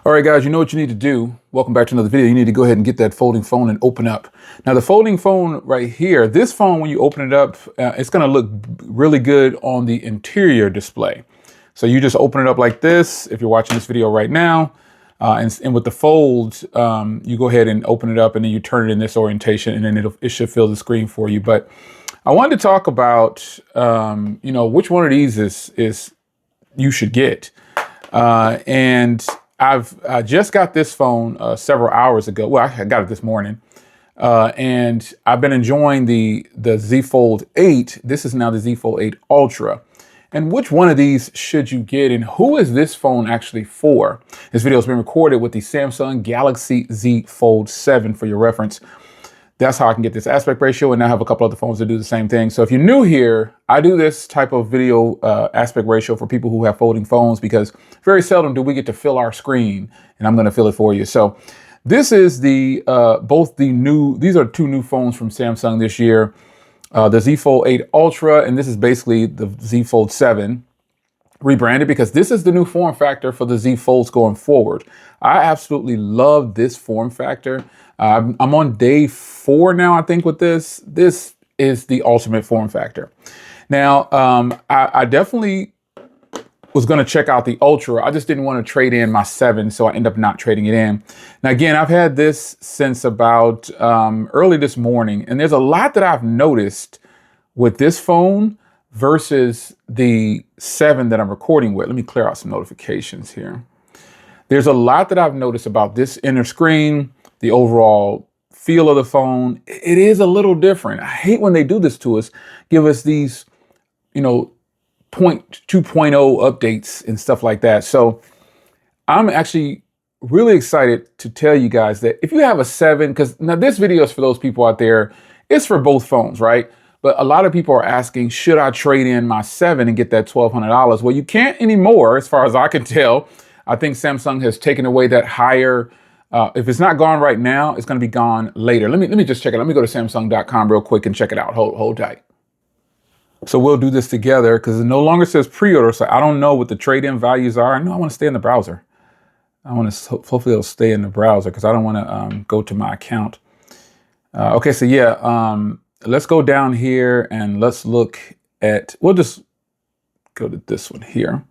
All right, guys, you know what you need to do. Welcome back to another video. You need to go ahead and get that folding phone and open up. Now, the folding phone right here, this phone, when you open it up, it's going to look really good on the interior display. So you just open it up like this if you're watching this video right now. And with the folds, you go ahead and open it up and then you turn it in this orientation and then it should fill the screen for you. But I wanted to talk about, which one of these is you should get. I just got this phone several hours ago. Well, I got it this morning. And I've been enjoying the Z Fold8. This is now the Z Fold8 Ultra. And which one of these should you get and who is this phone actually for? This video has been recorded with the Samsung Galaxy Z Fold7 for your reference. That's how I can get this aspect ratio, and I have a couple other phones that do the same thing. So if you're new here, I do this type of video aspect ratio for people who have folding phones because very seldom do we get to fill our screen, and I'm going to fill it for you. So this is these are two new phones from Samsung this year. The Z Fold8 Ultra, and this is basically the Z Fold7 rebranded because this is the new form factor for the Z Folds going forward. I absolutely love this form factor. I'm on day 4 now, I think, with this. This is the ultimate form factor. Now, I definitely was going to check out the Ultra. I just didn't want to trade in my 7, so I end up not trading it in. Now, again, I've had this since about early this morning, and there's a lot that I've noticed with this phone versus the 7 that I'm recording with. Let me clear out some notifications here. There's a lot that I've noticed about this inner screen, the overall feel of the phone. It is a little different. I hate when they do this to us, give us these, 2.0 updates and stuff like that. So I'm actually really excited to tell you guys that if you have a 7, because now this video is for those people out there, it's for both phones, right? But a lot of people are asking, should I trade in my 7 and get that $1,200? Well, you can't anymore, as far as I can tell. I think Samsung has taken away that higher. If it's not gone right now, it's going to be gone later. Let me just check it. Let me go to Samsung.com real quick and check it out. Hold tight. So we'll do this together because it no longer says pre-order. So I don't know what the trade-in values are. I know I want to stay in the browser. Hopefully it'll stay in the browser because I don't want to go to my account. Okay, so yeah, let's go down here and let's look at, we'll just go to this one here.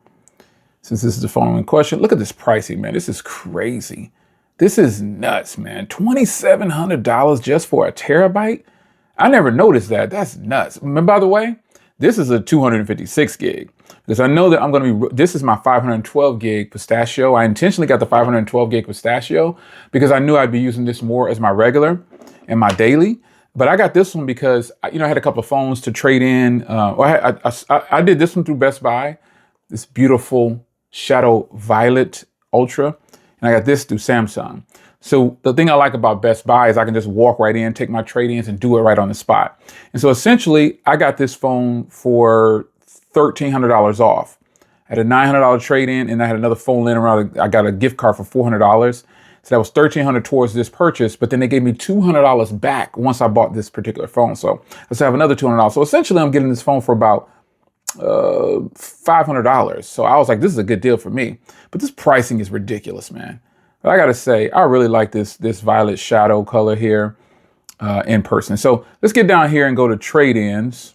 Since this is the phone in question, look at this pricing, man. This is crazy. This is nuts, man. $2,700 just for a terabyte? I never noticed that. That's nuts. And by the way, this is a 256 gig because I know that I'm going to be, this is my 512 gig pistachio. I intentionally got the 512 gig pistachio because I knew I'd be using this more as my regular and my daily. But I got this one because, I had a couple of phones to trade in. I did this one through Best Buy, this beautiful Shadow Violet Ultra. And I got this through Samsung. So the thing I like about Best Buy is I can just walk right in, take my trade-ins and do it right on the spot. And so essentially I got this phone for $1,300 off. I had a $900 trade-in and I had another phone laying around. I got a gift card for $400. So that was $1,300 towards this purchase, but then they gave me $200 back once I bought this particular phone. So I still have another $200. So essentially I'm getting this phone for about $500. So I was like, this is a good deal for me, but this pricing is ridiculous, man. But I gotta say, I really like this violet shadow color here in person. So let's get down here and go to trade-ins.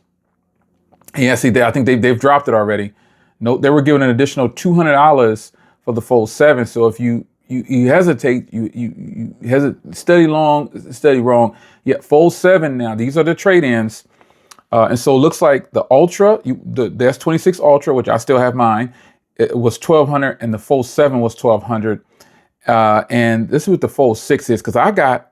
Yeah, see, I think they've dropped it already. No, they were giving an additional $200 for the Fold7. So if you hesitate, you hesitate, study wrong. Yeah, Fold7 now. These are the trade-ins. And so it looks like the Ultra, the S26 Ultra, which I still have mine, it was $1,200 and the Fold7 was $1,200. And this is what the Fold6 is because I got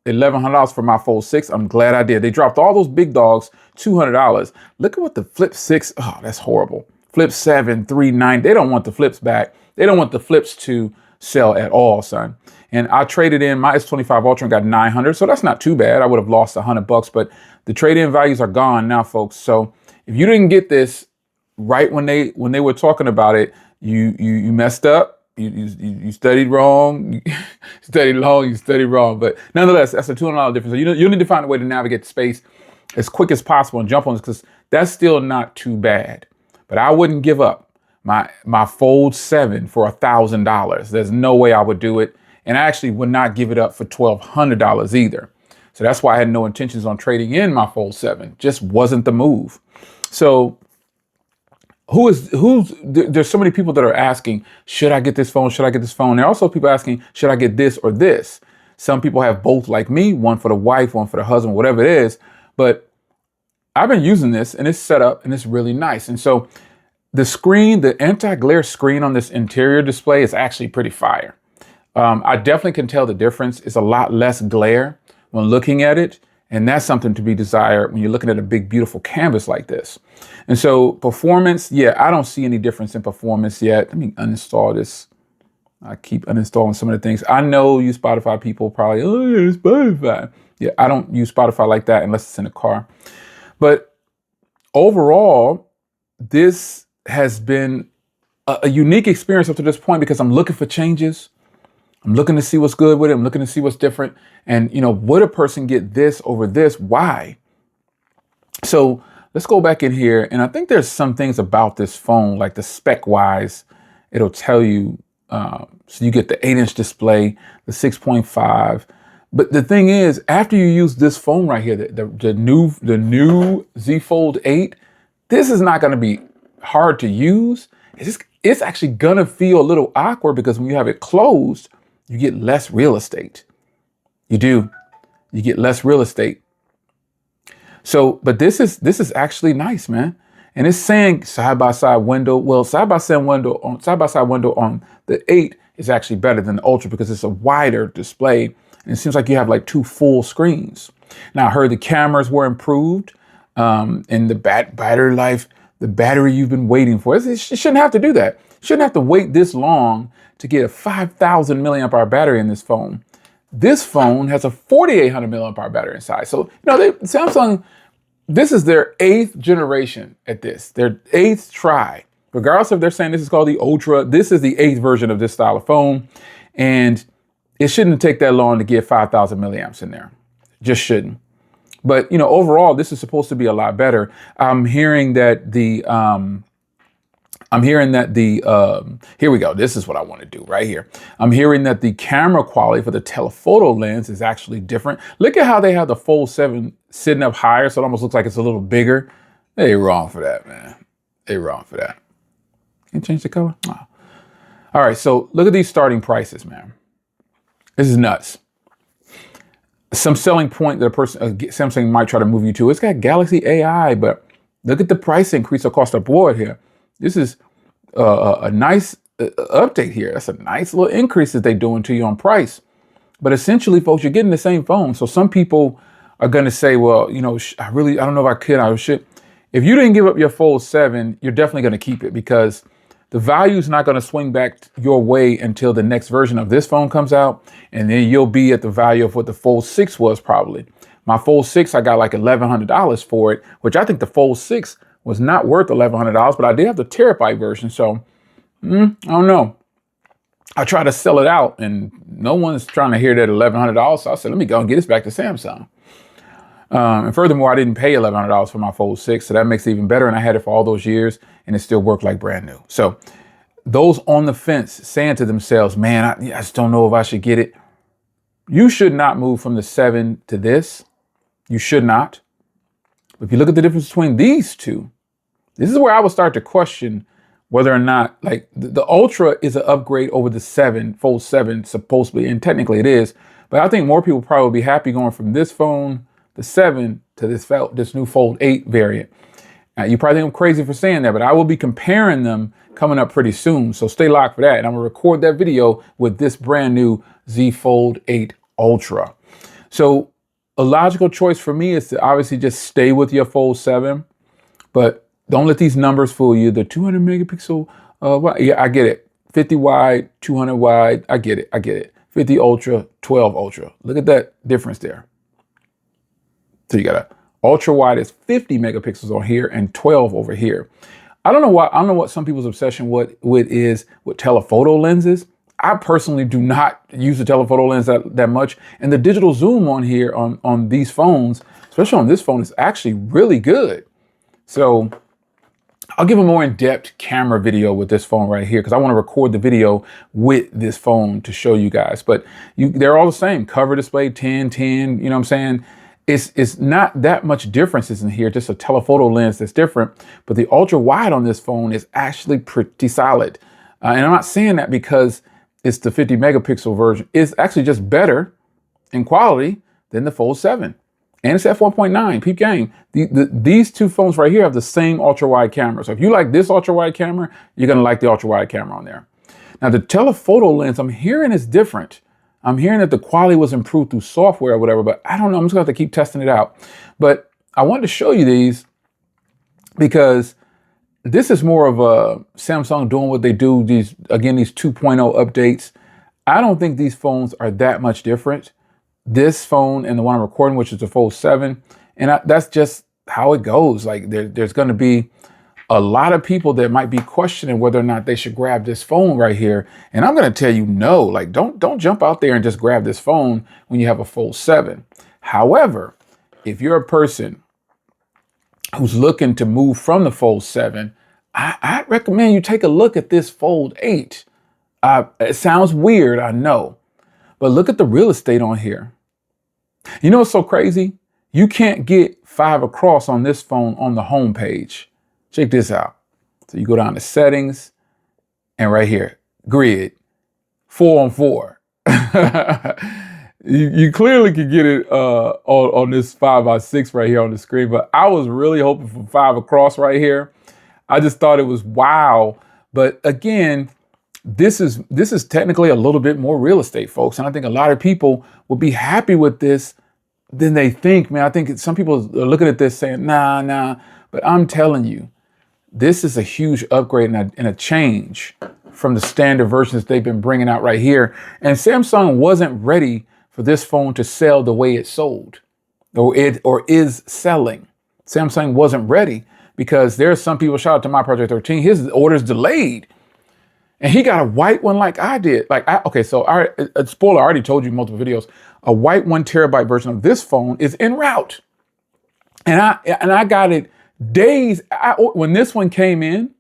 $1,100 for my Fold6. I'm glad I did. They dropped all those big dogs, $200. Look at what the Flip 6, oh, that's horrible. Flip 7, 390. They don't want the flips back. They don't want the flips to sell at all, son. And I traded in my S25 Ultra and got $900. So that's not too bad. I would have lost $100, but the trade-in values are gone now, folks. So if you didn't get this right when they were talking about it, you messed up. You studied wrong. You studied long. You studied wrong. But nonetheless, that's a $200 difference. So you need to find a way to navigate the space as quick as possible and jump on this because that's still not too bad. But I wouldn't give up. my Fold7 for $1,000. There's no way I would do it. And I actually would not give it up for $1,200 either. So that's why I had no intentions on trading in my Fold7. Just wasn't the move. So there's so many people that are asking, should I get this phone? Should I get this phone? There are also people asking, should I get this or this? Some people have both like me, one for the wife, one for the husband, whatever it is. But I've been using this and it's set up and it's really nice. And so the screen, the anti-glare screen on this interior display is actually pretty fire. I definitely can tell the difference. It's a lot less glare when looking at it. And that's something to be desired when you're looking at a big, beautiful canvas like this. And so performance, yeah, I don't see any difference in performance yet. Let me uninstall this. I keep uninstalling some of the things. I know you Spotify people probably, oh, yeah, Spotify. Yeah, I don't use Spotify like that unless it's in a car. But overall, this has been a unique experience up to this point because I'm looking for changes. I'm looking to see what's good with it. I'm looking to see what's different. And, you know, would a person get this over this? Why? So let's go back in here. And I think there's some things about this phone, like the spec wise, it'll tell you. So you get the 8-inch display, the 6.5. But the thing is, after you use this phone right here, the new Z Fold8, this is not going to be hard to use. It's actually going to feel a little awkward because when you have it closed, you get less real estate. You do. You get less real estate. So, but this is actually nice, man. And it's saying side-by-side window. Well, side-by-side window on the 8 is actually better than the Ultra because it's a wider display. And it seems like you have like 2 full screens. Now, I heard the cameras were improved and the battery life, the battery you've been waiting for. It shouldn't have to do that. You shouldn't have to wait this long to get a 5,000 milliamp hour battery in this phone. This phone has a 4,800 milliamp hour battery inside. So, you know, Samsung, this is their 8th generation at this, their 8th try. Regardless if they're saying this is called the Ultra, this is the 8th version of this style of phone. And it shouldn't take that long to get 5,000 milliamps in there. Just shouldn't. But, you know, overall, this is supposed to be a lot better. I'm hearing that here we go. This is what I want to do right here. I'm hearing that the camera quality for the telephoto lens is actually different. Look at how they have the Fold7 sitting up higher, so it almost looks like it's a little bigger. They wrong for that, man. They wrong for that. Can you change the color? Oh. All right, so look at these starting prices, man. This is nuts. Some selling point that Samsung might try to move you to. It's got Galaxy AI, but look at the price increase across the board here. This is a nice update here. That's a nice little increase that they're doing to you on price. But essentially, folks, you're getting the same phone. So some people are going to say, well, you know, I don't know if I could, I should. If you didn't give up your Fold7, you're definitely going to keep it because the value is not going to swing back your way until the next version of this phone comes out. And then you'll be at the value of what the Fold6 was probably. My Fold6, I got like $1,100 for it, which I think the Fold6 was not worth $1,100, but I did have the terabyte version. So I don't know. I tried to sell it out and no one's trying to hear that $1,100. So I said, let me go and get this back to Samsung. And furthermore, I didn't pay $1,100 for my Fold6. So that makes it even better. And I had it for all those years and it still worked like brand new. So those on the fence saying to themselves, man, I just don't know if I should get it. You should not move from the 7 to this. You should not. If you look at the difference between these two, this is where I would start to question whether or not, like, the Ultra is an upgrade over the Fold7, supposedly, and technically it is. But I think more people probably be happy going from this phone, the 7, to this new Fold8 variant. Now, you probably think I'm crazy for saying that, but I will be comparing them coming up pretty soon. So stay locked for that. And I'm going to record that video with this brand new Z Fold8 Ultra. So a logical choice for me is to obviously just stay with your Fold7, but don't let these numbers fool you. The 200 megapixel, yeah, I get it. 50 wide, 200 wide, I get it. 50 Ultra, 12 Ultra. Look at that difference there. So you got a ultra wide is 50 megapixels on here and 12 over here. I don't know what some people's obsession with telephoto lenses. I personally do not use the telephoto lens that much. And the digital zoom on here on these phones, especially on this phone, is actually really good. So I'll give a more in-depth camera video with this phone right here because I want to record the video with this phone to show you guys. But they're all the same. Cover display, 10, you know what I'm saying? It's not that much differences in here, just a telephoto lens that's different. But the ultra wide on this phone is actually pretty solid. And I'm not saying that because it's the 50 megapixel version. It's actually just better in quality than the Fold7. And it's at 4.9, peep game. These two phones right here have the same ultra wide camera. So if you like this ultra wide camera, you're gonna like the ultra wide camera on there. Now the telephoto lens, I'm hearing is different. I'm hearing that the quality was improved through software or whatever, but I don't know, I'm just gonna have to keep testing it out. But I wanted to show you these because this is more of a Samsung doing what they do, these 2.0 updates. I don't think these phones are that much different. This phone and the one I'm recording, which is the Fold7, and that's just how it goes. Like there's going to be a lot of people that might be questioning whether or not they should grab this phone right here. And I'm going to tell you no, like don't jump out there and just grab this phone when you have a Fold7. However, if you're a person who's looking to move from the Fold7, I recommend you take a look at this Fold8. It sounds weird, I know, but look at the real estate on here. You know what's so crazy? You can't get 5 across on this phone on the home page. Check this out. So you go down to settings and right here, grid, 4 on 4. You clearly can get it on this 5x6 right here on the screen, but I was really hoping for 5 across right here. I just thought it was wow. But again, this is technically a little bit more real estate, folks. And I think a lot of people will be happy with this than they think, man. I think some people are looking at this saying, nah. But I'm telling you, this is a huge upgrade and a change from the standard versions they've been bringing out right here. And Samsung wasn't ready for this phone to sell the way it sold or is selling. Samsung wasn't ready because there's some people, shout out to my Project 13, his order's delayed. And he got a white one like I did. So a spoiler, I already told you in multiple videos, a white 1 terabyte version of this phone is en route. And I got it days, when this one came in,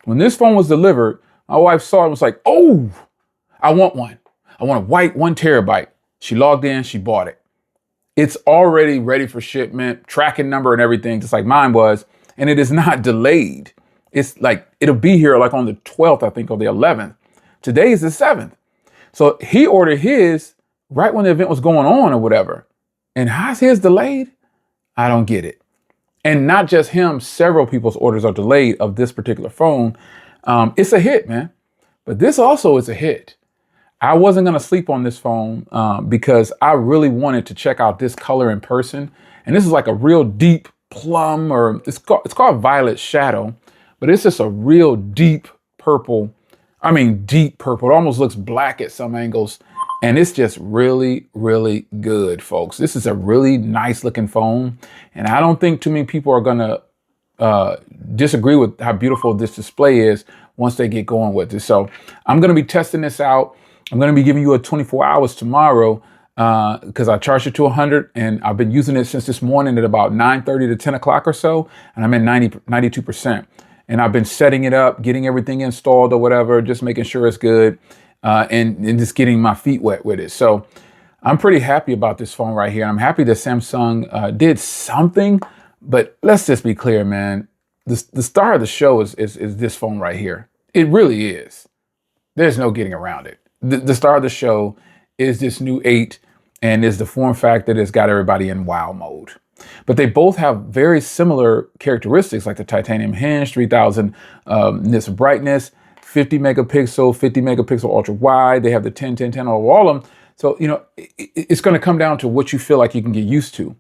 when this phone was delivered, my wife saw it and was like, oh, I want one. I want a white 1 terabyte. She logged in, she bought it. It's already ready for shipment, tracking number and everything, just like mine was. And it is not delayed. It's like, it'll be here like on the 12th, I think, or the 11th. Today is the 7th. So he ordered his right when the event was going on or whatever. And how's his delayed? I don't get it. And not just him, several people's orders are delayed of this particular phone. It's a hit, man. But this also is a hit. I wasn't going to sleep on this phone because I really wanted to check out this color in person. And this is like a real deep plum, or it's called violet shadow. But it's just a real deep purple. I mean, deep purple. It almost looks black at some angles. And it's just really, really good, folks. This is a really nice looking phone. And I don't think too many people are going to disagree with how beautiful this display is once they get going with it. So I'm going to be testing this out. I'm going to be giving you a 24 hours tomorrow because I charged it to 100 and I've been using it since this morning at about 9:30 to 10 o'clock or so. And I'm at 92%. And I've been setting it up, getting everything installed or whatever, just making sure it's good and just getting my feet wet with it. So I'm pretty happy about this phone right here. I'm happy that Samsung did something, but let's just be clear, man. The star of the show is this phone right here. It really is. There's no getting around it. The star of the show is this new 8 and is the form factor that's got everybody in wow mode. But they both have very similar characteristics, like the titanium hinge, 3000 nits of brightness, 50 megapixel ultra wide. They have the 10 over all of them. So, you know, it's going to come down to what you feel like you can get used to.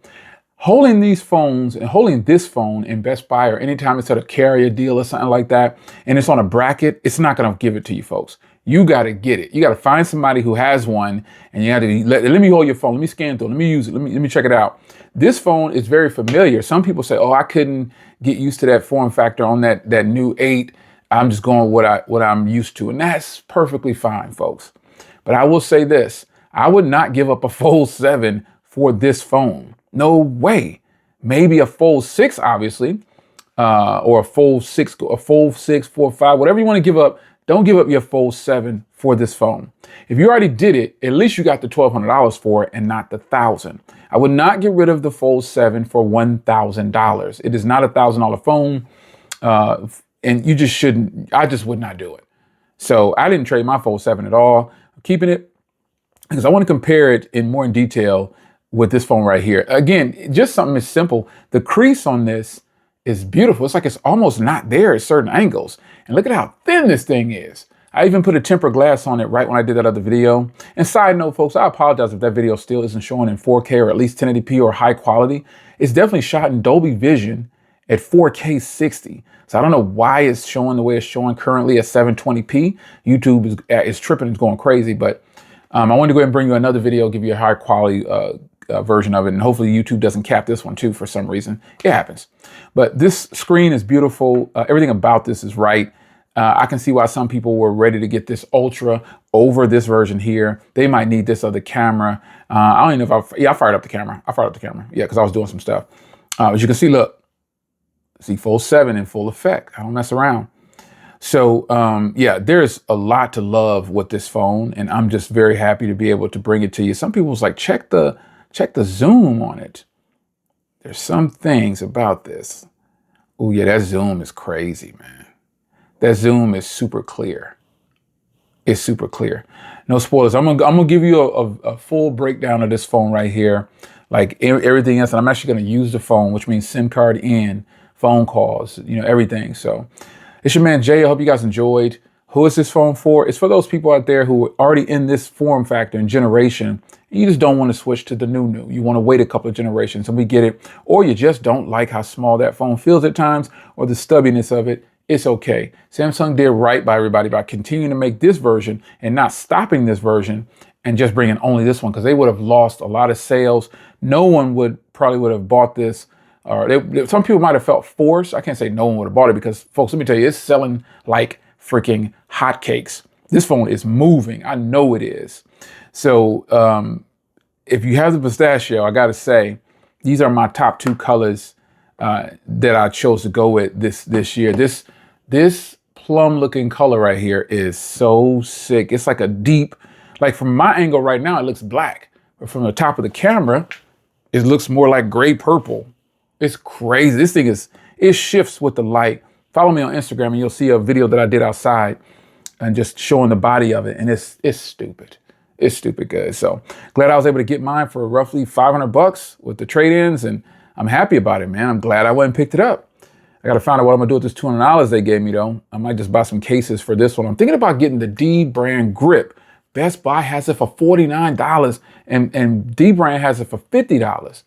Holding these phones and holding this phone in Best Buy or anytime it's at a carrier deal or something like that, and it's on a bracket, it's not going to give it to you, folks. You got to get it. You got to find somebody who has one, and you have to let me hold your phone. Let me scan through. Let me use it. Let me check it out. This phone is very familiar. Some people say, "Oh, I couldn't get used to that form factor on that new 8. I'm just going what I'm used to," and that's perfectly fine, folks. But I will say this: I would not give up a Fold7 for this phone. No way. Maybe a Fold6, obviously. or a Fold6, Fold5, whatever you want to give up. Don't give up your Fold7 for this phone. If you already did it, at least you got the $1,200 for it and not the $1,000. I would not get rid of the Fold7 for $1,000. It is not a $1,000 phone, and you just shouldn't. I just would not do it. So I didn't trade my Fold7 at all. I'm keeping it because I want to compare it in detail with this phone right here. Again, just something as simple. The crease on this is beautiful. It's like it's almost not there at certain angles. And look at how thin this thing is. I even put a tempered glass on it right when I did that other video. And side note, folks, I apologize if that video still isn't showing in 4K or at least 1080p or high quality. It's definitely shot in Dolby Vision at 4K 60. So I don't know why it's showing the way it's showing currently at 720p. YouTube is tripping, it's going crazy. But I wanted to go ahead and bring you another video, give you a high quality version of it. And hopefully YouTube doesn't cap this one too for some reason. It happens. But this screen is beautiful. Everything about this is right. I can see why some people were ready to get this Ultra over this version here. They might need this other camera. I don't even know if I fired up the camera. Yeah, because I was doing some stuff. As you can see, look, Z Fold7 in full effect. I don't mess around. So yeah, there's a lot to love with this phone, and I'm just very happy to be able to bring it to you. Some people was like, check the zoom on it. There's some things about this. Oh yeah, that zoom is crazy, man. That zoom is super clear. It's super clear. No spoilers. I'm gonna give you a full breakdown of this phone right here, like everything else. And I'm actually gonna use the phone, which means SIM card in, phone calls, everything. So it's your man Jay. I hope you guys enjoyed. Who is this phone for? It's for those people out there who are already in this form factor and generation. And you just don't want to switch to the new. You want to wait a couple of generations, and we get it. Or you just don't like how small that phone feels at times, or the stubbiness of it. It's okay. Samsung did right by everybody by continuing to make this version and not stopping this version and just bringing only this one, because they would have lost a lot of sales. No one probably would have bought this. Or some people might have felt forced. I can't say no one would have bought it because, folks, let me tell you, it's selling like freaking hotcakes. This phone is moving. I know it is. So if you have the pistachio, I got to say, these are my top two colors that I chose to go with this year. This plum looking color right here is so sick. It's like a deep, like from my angle right now, it looks black. But from the top of the camera, it looks more like gray purple. It's crazy. This thing it shifts with the light. Follow me on Instagram and you'll see a video that I did outside and just showing the body of it. And it's stupid. It's stupid good. So glad I was able to get mine for roughly $500 with the trade-ins, and I'm happy about it, man. I'm glad I went and picked it up. I got to find out what I'm gonna do with this $200 they gave me though. I might just buy some cases for this one. I'm thinking about getting the D brand grip. Best Buy has it for $49 and D brand has it for $50.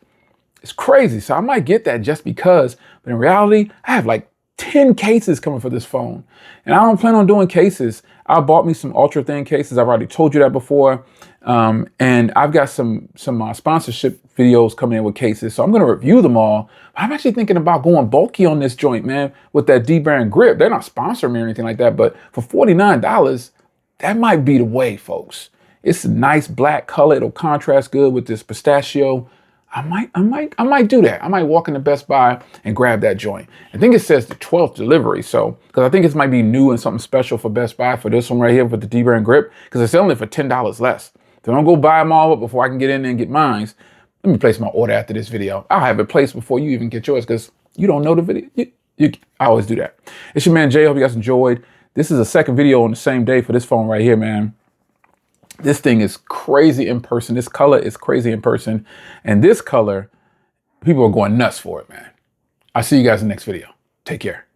It's crazy. So I might get that just because, but in reality, I have like 10 cases coming for this phone. And I don't plan on doing cases. I bought me some ultra thin cases. I've already told you that before. And I've got some sponsorship videos coming in with cases. So I'm going to review them all. I'm actually thinking about going bulky on this joint, man, with that D brand grip. They're not sponsoring me or anything like that, but for $49, that might be the way, folks. It's a nice black color. It'll contrast good with this pistachio. I might do that. I might walk into Best Buy and grab that joint. I think it says the 12th delivery. So, because I think it might be new and something special for Best Buy for this one right here with the D brand grip, because it's selling it for $10 less. So don't go buy them all up before I can get in there and get mine. Let me place my order after this video. I'll have it placed before you even get yours, because you don't know the video. I always do that. It's your man Jay. Hope you guys enjoyed. This is the second video on the same day for this phone right here, man. This thing is crazy in person. This color is crazy in person. And this color, people are going nuts for it, man. I'll see you guys in the next video. Take care.